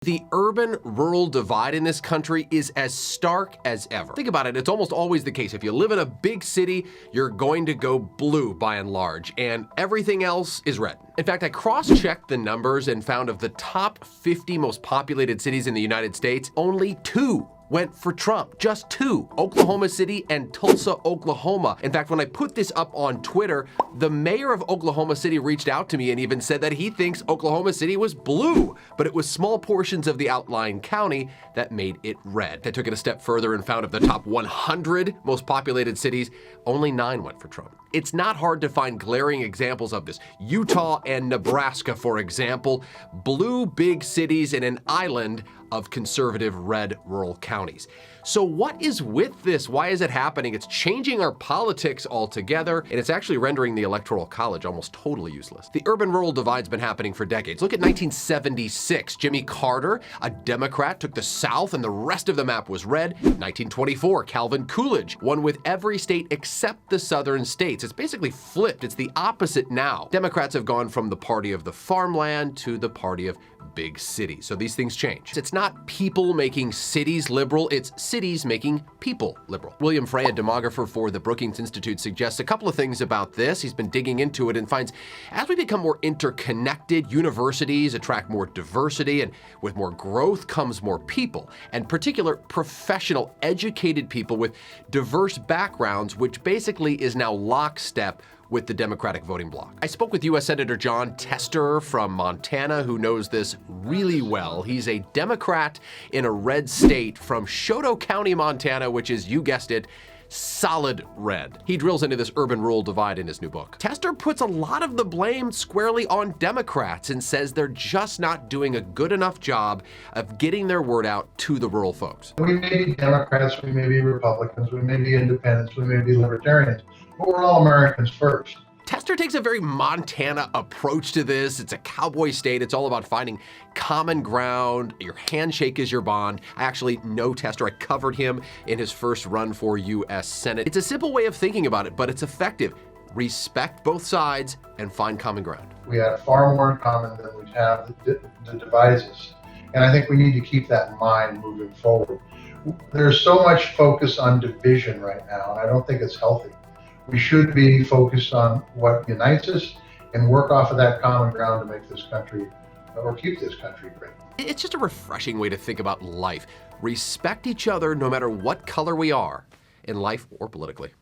The urban-rural divide in this country is as stark as ever. Think about it, it's almost always the case. If you live in a big city, you're going to go blue by and large, and everything else is red. In fact, I cross-checked the numbers and found of the top 50 most populated cities in the United States, only 2 went for Trump. Just 2, Oklahoma City and Tulsa, Oklahoma. In fact, when I put this up on Twitter, the mayor of Oklahoma City reached out to me and even said that he thinks Oklahoma City was blue, but it was small portions of the outlying county that made it red. I took it a step further and found of the top 100 most populated cities, only 9 went for Trump. It's not hard to find glaring examples of this. Utah and Nebraska, for example, blue big cities in an island of conservative red rural counties. So what is with this? Why is it happening? It's changing our politics altogether, and it's actually rendering the Electoral College almost totally useless. The urban-rural divide's been happening for decades. Look at 1976. Jimmy Carter, a Democrat, took the South and the rest of the map was red. 1924, Calvin Coolidge won with every state except the southern states. It's basically flipped. It's the opposite now. Democrats have gone from the party of the farmland to the party of big cities. So these things change. It's not people making cities liberal, it's cities making people liberal. William Frey, a demographer for the Brookings Institute, suggests a couple of things about this. He's been digging into it and finds as we become more interconnected, universities attract more diversity, and with more growth comes more people, and particular professional, educated people with diverse backgrounds, which basically is now lockstep with the Democratic voting bloc. I spoke with U.S. Senator Jon Tester from Montana, who knows this really well. He's a Democrat in a red state from Choteau County, Montana, which is, you guessed it, solid red. He drills into this urban-rural divide in his new book. Tester puts a lot of the blame squarely on Democrats and says they're just not doing a good enough job of getting their word out to the rural folks. We may be Democrats, we may be Republicans, we may be independents, we may be libertarians, but we're all Americans first. Tester takes a very Montana approach to this. It's a cowboy state. It's all about finding common ground. Your handshake is your bond. I actually know Tester. I covered him in his first run for U.S. Senate. It's a simple way of thinking about it, but it's effective. Respect both sides and find common ground. We have far more in common than we have that divides us. And I think we need to keep that in mind moving forward. There's so much focus on division right now, and I don't think it's healthy. We should be focused on what unites us and work off of that common ground to make this country, or keep this country great. It's just a refreshing way to think about life. Respect each other no matter what color we are in life or politically.